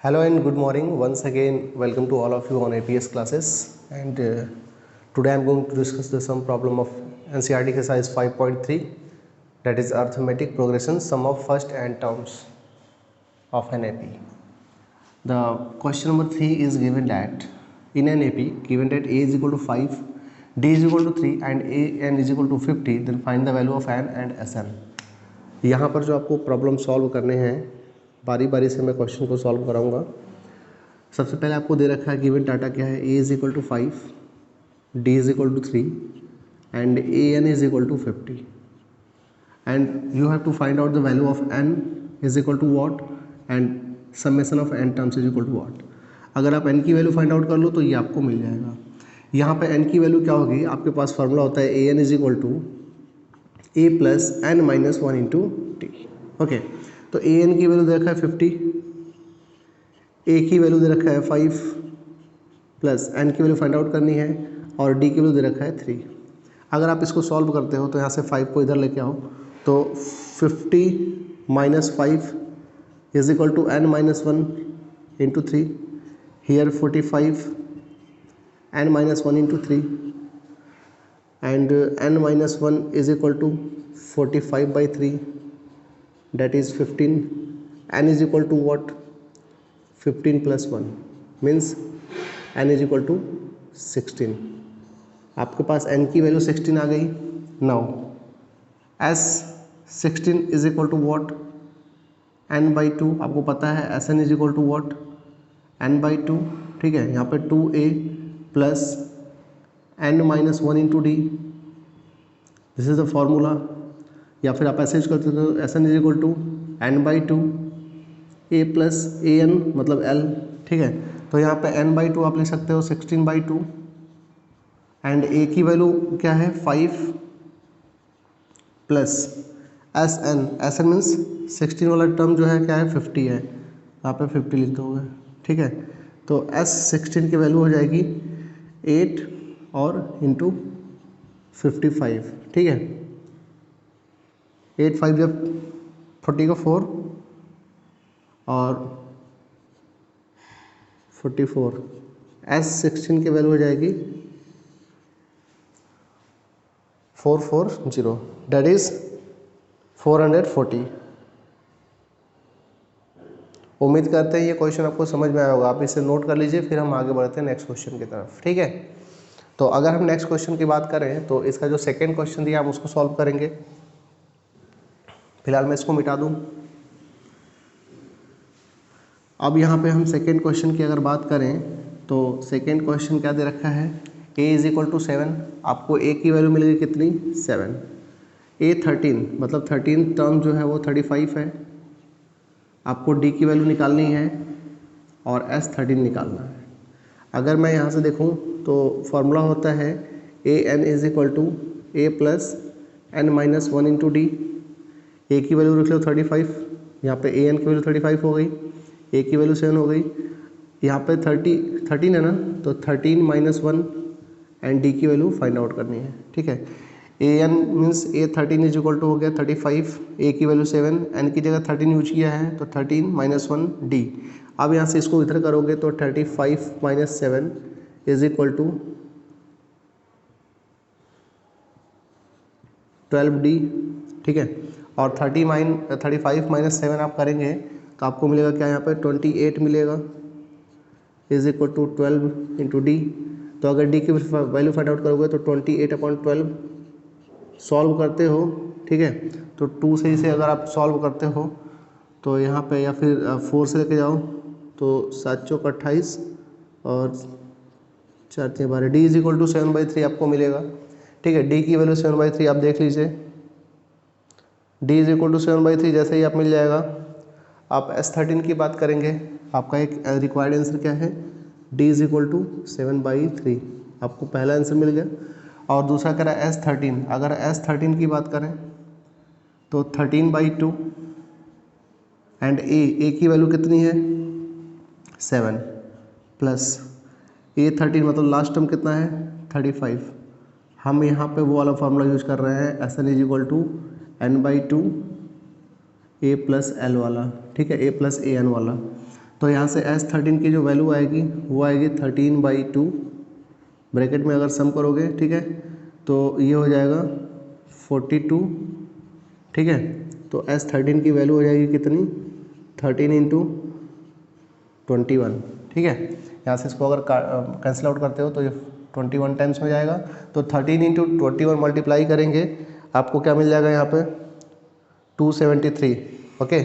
Hello and good morning. Once again, welcome to all of you on APS classes. And today I'm going to discuss the sum problem of NCERT exercise 5.3, that is arithmetic progression, sum of first n terms of an AP. The question number 3 is given that in an AP, given that a is equal to 5, d is equal to 3 and an is equal to 50, then find the value of n and Sn. यहाँ पर जो आपको problem solve करने हैं, बारी बारी से मैं क्वेश्चन को सॉल्व कराऊंगा। सबसे पहले आपको दे रखा है गिवन डाटा क्या है, a is equal to 5, d is equal to 3 and an is equal to 50 and you have to find out the value of n is equal to what and summation of n terms is equal to what. अगर आप n की value find out कर लो तो ये आपको मिल जाएगा। यहाँ पे n की वैल्यू क्या होगी, आपके पास फार्मूला होता है an is equal to a plus n minus 1 into T. Okay, तो an की वैल्यू दे रखा है 50, a की वैल्यू दे रखा है 5 प्लस n की वैल्यू फाइंड आउट करनी है और d की वैल्यू दे रखा है 3। अगर आप इसको सॉल्व करते हो तो यहाँ से 5 को इधर लेके आओ तो 50 minus 5 is equal to n minus 1 into 3, here 45 n minus 1 into 3 and n minus 1 is equal to 45 by 3, that is 15. n is equal to what, 15 plus 1 means n is equal to 16। आपके पास n की value 16 आ गई। Now s 16 is equal to what, n by 2। आपको पता है sn is equal to what, n by 2। ठीक है, यहाँ पे 2a plus n minus 1 into D, this is the formula. या फिर आप ऐसे यूज करते हो S N is equal to n by 2 a plus A N मतलब l। ठीक है, तो यहाँ पे n बाई 2 आप लिख सकते हो 16 बाई 2 एंड a की वैल्यू क्या है 5 प्लस एस एन मीन्स 16 वाला टर्म जो है क्या है 50 है, यहाँ पे 50 लिख दोगे। ठीक है, तो s16 की वैल्यू हो जाएगी 8 और इंटू 55। ठीक है, 8 5 जब 40 का 4 और 44, s16 की वैल्यू हो जाएगी 440, डेट इज 440। उम्मीद करते हैं ये क्वेश्चन आपको समझ में आया होगा। आप इसे नोट कर लीजिए, फिर हम आगे बढ़ते हैं नेक्स्ट क्वेश्चन की तरफ। ठीक है, तो अगर हम नेक्स्ट क्वेश्चन की बात करें तो इसका जो सेकंड क्वेश्चन दिया हम उसको सॉल्व करेंगे। फिलहाल मैं इसको मिटा दूं। अब यहाँ पे हम सेकंड क्वेश्चन की अगर बात करें तो सेकंड क्वेश्चन क्या दे रखा है, a इज इक्वल टू 7। आपको a की वैल्यू मिलेगी कितनी 7, a 13 मतलब 13 टर्म जो है वो 35 है। आपको d की वैल्यू निकालनी है और s 13 निकालना है। अगर मैं यहाँ से देखूँ तो फॉर्मूला होता है A N is equal to A plus N minus 1 into D. A की वैल्यू रख लो 35, यहाँ पे ए एन की वैल्यू 35 हो गई, ए की वैल्यू 7 हो गई, यहाँ पे 13 है ना, तो 13 माइनस 1 एंड डी की वैल्यू फाइंड आउट करनी है। ठीक है, A N means A 13 is equal to हो गया 35, ए की वैल्यू 7, एन की जगह 13 यूज किया है तो 13 माइनस 1 डी। अब यहाँ से इसको इधर करोगे तो 35 minus 7 is equal to 12d। ठीक है, और 35 माइनस 7 आप करेंगे तो आपको मिलेगा क्या, यहाँ पे 28 मिलेगा is equal to 12 into D. तो अगर डी की वैल्यू फाइंड आउट करोगे तो 28/12 सॉल्व करते हो। ठीक है, तो 2 से इसे अगर आप सॉल्व करते हो तो यहाँ पे या फिर 4 से लेके जाओ तो 7 चौक 28 और 4 6 12, डी इज इक्वल टू 7/3 आपको मिलेगा। ठीक है, डी की वैल्यू 7/3 आप देख लीजिए, डी इज इक्वल टू 7/3 जैसे ही आप मिल जाएगा। आप S13 की बात करेंगे, आपका एक रिक्वायर्ड आंसर क्या है, डी इज इक्वल टू 7/3। आपको पहला आंसर मिल गया। और दूसरा कह रहा है S13। अगर S13 की बात करें तो 13/2 एंड ए की वैल्यू कितनी है 7 प्लस A13 मतलब लास्ट टर्म कितना है 35। हम यहाँ पे वो वाला फार्मूला यूज कर रहे हैं, S N is equal to n/2 a plus L वाला। ठीक है, a प्लस ए एन वाला। तो यहाँ से S13 की जो वैल्यू आएगी वो आएगी 13/2, ब्रैकेट में अगर सम करोगे, ठीक है, तो ये हो जाएगा 42, ठीक है। तो S13 की वैल्यू हो जाएगी कितनी, 13 × 21, ठीक है। यहाँ से इसको अगर कैंसिल आउट करते हो तो ये 21 टाइम्स में जाएगा, तो 13 × 21 मल्टीप्लाई करेंगे, आपको क्या मिल जाएगा यहाँ पे 273, ओके।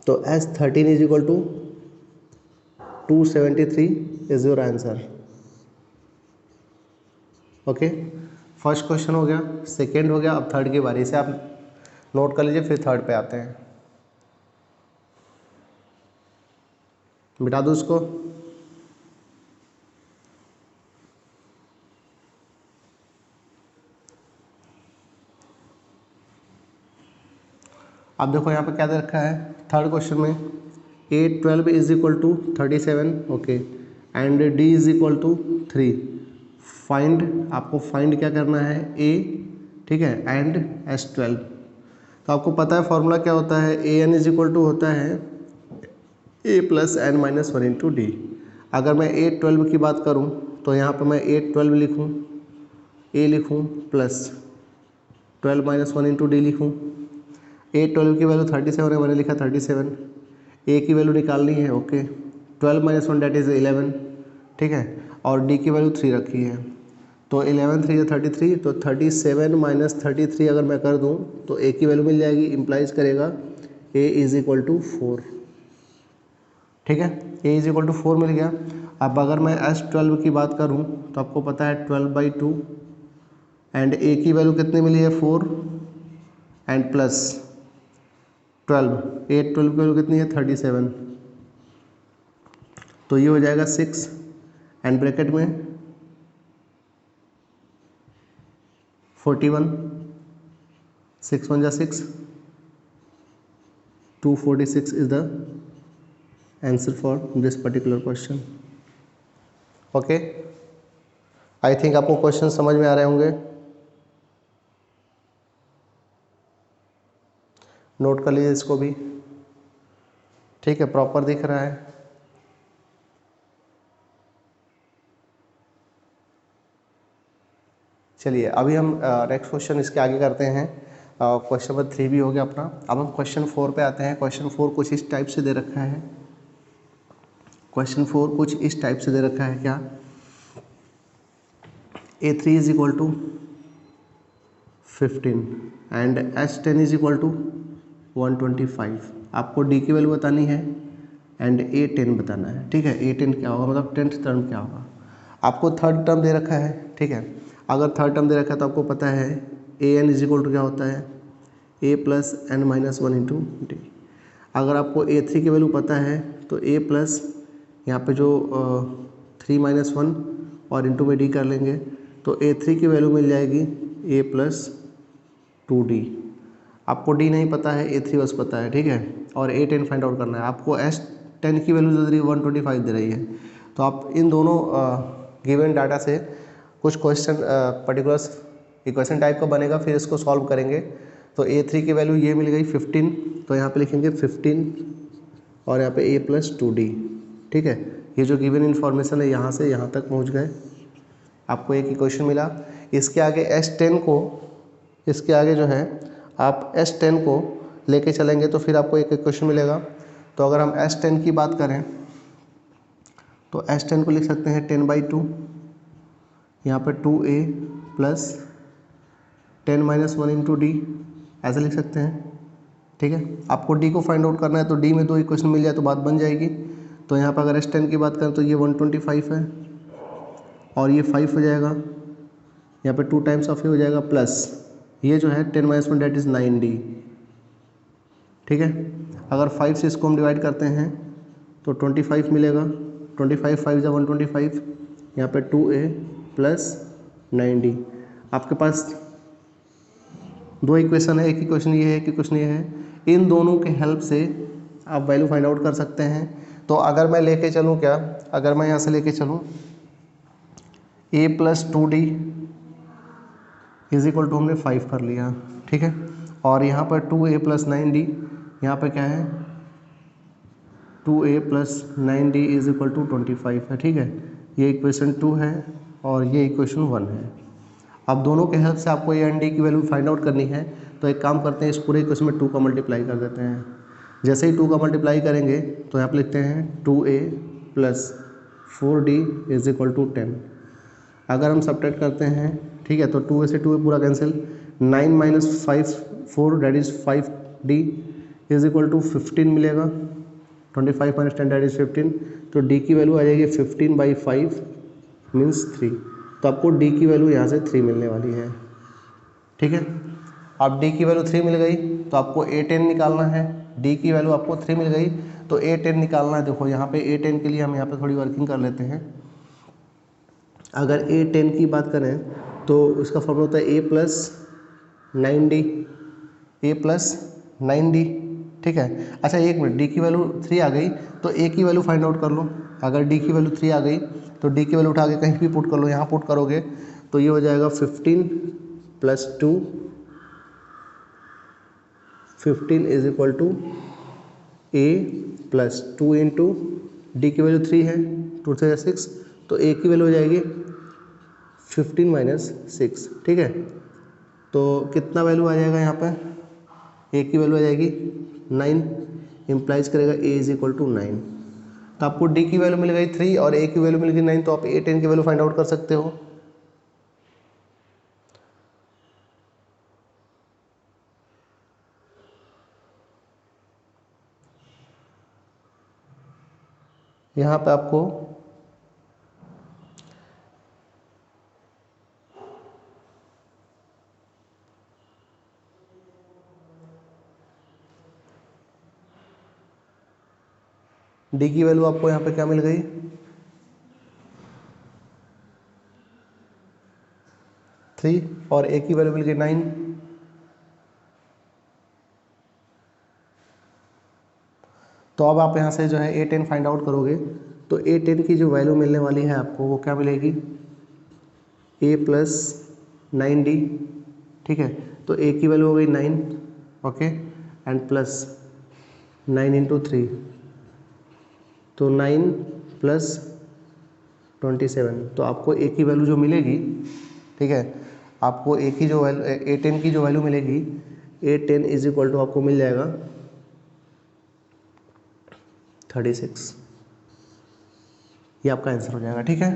तो S13 = 273 is your answer, okay. First question हो गया, सेकेंड हो गया, अब थर्ड की बारी से आप नोट कर लीजिए, फिर थर्ड पे आते हैं। मिटा दो इसको। अब देखो यहाँ पे क्या दे रखा है थर्ड क्वेश्चन में, A12 = 37, okay, and D = 3। Find, आपको फाइंड क्या करना है, A, ठीक है, एंड S12। तो आपको पता है फॉर्मूला क्या होता है, AN = होता है A + n - 1 × D। अगर मैं A12 की बात करूँ तो यहाँ पर मैं A12 लिखूँ, A लिखूँ प्लस 12 - 1 × D लिखूँ। A12 की वैल्यू 37 है, मैंने लिखा 37। A की वैल्यू निकालनी है, ओके, 12 - 1 दैट इज़ 11, ठीक है, और D की वैल्यू 3 रखी है, तो 11 3 33, तो 37 - 33 अगर मैं कर दूं तो A की वैल्यू मिल जाएगी, इम्प्लाइज करेगा A = 4, ठीक है, A = 4 मिल गया। अब अगर मैं S12 की बात करूं तो आपको पता है 12/2, एंड A की वैल्यू कितनी मिली है 4, एंड प्लस 12, A12 की वैल्यू कितनी है 37, तो ये हो जाएगा 6, एंड ब्रैकेट में 41, 6 1 = 6, 246 is the answer for this particular question, okay. I think आपको क्वेश्चन समझ में आ रहे होंगे, नोट कर लीजिए इसको भी, ठीक है, प्रॉपर दिख रहा है। चलिए अभी हम नेक्स्ट क्वेश्चन इसके आगे करते हैं। क्वेश्चन नंबर 3 भी हो गया अपना। अब हम क्वेश्चन 4 पे आते हैं। क्वेश्चन 4 कुछ इस टाइप से दे रखा है, क्वेश्चन 4 कुछ इस टाइप से दे रखा है, क्या, A3 = 15 एंड S10 = 125। आपको D की वैल्यू बतानी है एंड A10 बताना है, ठीक है। A10 क्या होगा, मतलब 10th टर्म क्या होगा। आपको थर्ड टर्म दे रखा है, ठीक है। अगर थर्ड टर्म दे रखा है तो आपको पता है AN = क्या होता है, A + n - 1 × D। अगर आपको A3 की वैल्यू पता है तो A प्लस यहाँ पे जो 3 - 1 और इंटू में D कर लेंगे, तो A3 की वैल्यू मिल जाएगी A + 2D। आपको D नहीं पता है, A3 बस पता है, ठीक है, और A10 फाइंड आउट करना है। आपको S10 की वैल्यू दे रही है 125 दे रही है, तो आप इन दोनों गिवन डाटा से कुछ क्वेश्चन पर्टिकुलर इक्वेशन टाइप का बनेगा, फिर इसको सॉल्व करेंगे। तो A3 की वैल्यू ये मिल गई 15, तो यहाँ पे लिखेंगे 15 और यहाँ पे A + 2D, ठीक है। ये जो गिवन इन्फॉर्मेशन है यहाँ से यहाँ तक पहुँच गए, आपको एक इक्वेशन मिला। इसके आगे S10 को, इसके आगे जो है आप S10 को लेके चलेंगे तो फिर आपको एक इक्वेशन मिलेगा। तो अगर हम S10 की बात करें तो S10 को लिख सकते हैं 10/2, यहाँ पे 2A + 10 - 1 × D, ऐसे लिख सकते हैं, ठीक है। आपको D को फाइंड आउट करना है, तो D में 2 इक्वेशन मिल जाए तो बात बन जाएगी। तो यहाँ पर अगर S10 की बात करें तो ये 125 है और ये 5 हो जाएगा, यहाँ पे 2 टाइम्स ऑफ ये हो जाएगा, प्लस ये जो है 10 - 1 दैट इज़ 9D, ठीक है। अगर 5 से इसको हम डिवाइड करते हैं तो 25 मिलेगा, 25 5 × 125, यहाँ पे 2A + 9D। आपके पास 2 इक्वेशन है, एक इक्वेशन ये है, एक इक्वेशन ये है। इन दोनों के हेल्प से आप वैल्यू फाइंड आउट कर सकते हैं। तो अगर मैं लेके चलूँ क्या, अगर मैं यहाँ से लेके चलूँ A + 2D = हमने 5 कर लिया, ठीक है, और यहाँ पर 2A + 9D, यहाँ पे क्या है 2a plus 9d is equal to 25 है, ठीक है। ये इक्वेशन 2 है और ये इक्वेशन 1 है। अब दोनों के हेल्प से आपको ए एंड डी की वैल्यू फाइंड आउट करनी है, तो एक काम करते हैं, इस पूरे इक्वेशन में 2 का मल्टीप्लाई कर देते हैं। जैसे ही 2 का मल्टीप्लाई करेंगे तो यहाँ पे लिखते हैं 2a plus 4d is equal to 10। अगर हम सब्ट्रैक्ट करते हैं, ठीक है, तो 2a से 2a पूरा cancel, 9 minus 5 4 that is 5d is equal to 15 मिलेगा। 25 माइनस 10 डैट इज 15, तो d की वैल्यू आ जाएगी 15/5 मीन्स 3। तो आपको d की वैल्यू यहाँ से 3 मिलने वाली है, ठीक है। अब d की वैल्यू 3 मिल गई तो आपको a10 निकालना है। d की वैल्यू आपको 3 मिल गई तो a10 निकालना है। देखो यहाँ पे a10 के लिए हम यहाँ पे थोड़ी वर्किंग कर लेते हैं। अगर a10 की बात करें तो इसका फॉर्मूला होता है a प्लस 9d, ठीक है। अच्छा एक मिनट, d की वैल्यू 3 आ गई तो a की वैल्यू फाइंड आउट कर लो। अगर d की वैल्यू 3 आ गई तो d की वैल्यू उठा के कहीं भी पुट कर लो। यहाँ पुट करोगे तो ये हो जाएगा 15 plus 2, 15 is equal to a plus 2 into D की वैल्यू 3 है, 2 से 6, तो a की वैल्यू हो जाएगी 15 माइनस 6, ठीक है। तो कितना वैल्यू आ जाएगा यहाँ पे, a की वैल्यू आ जाएगी 9, इम्प्लाइज करेगा a इज इक्वल टू 9। तो आपको d की वैल्यू मिल गई 3 और a की वैल्यू मिल गई 9, तो आप a10 की वैल्यू फाइंड आउट कर सकते हो। यहाँ पे आपको डी की वैल्यू आपको यहाँ पे क्या मिल गई, 3 और ए की वैल्यू मिल गई 9। तो अब आप यहाँ से जो है a10 फाइंड आउट करोगे तो a10 की जो वैल्यू मिलने वाली है आपको वो क्या मिलेगी, a प्लस 9d, ठीक है। तो a की वैल्यू हो गई 9, ओके, एंड प्लस 9 इंटू 3, तो 9 प्लस 27, तो आपको a की वैल्यू जो मिलेगी, ठीक है, आपको a की जो वैल्यू a10 की जो वैल्यू मिलेगी, a10 इज इक्वल टू आपको मिल जाएगा 36। ये आपका आंसर हो जाएगा, ठीक है।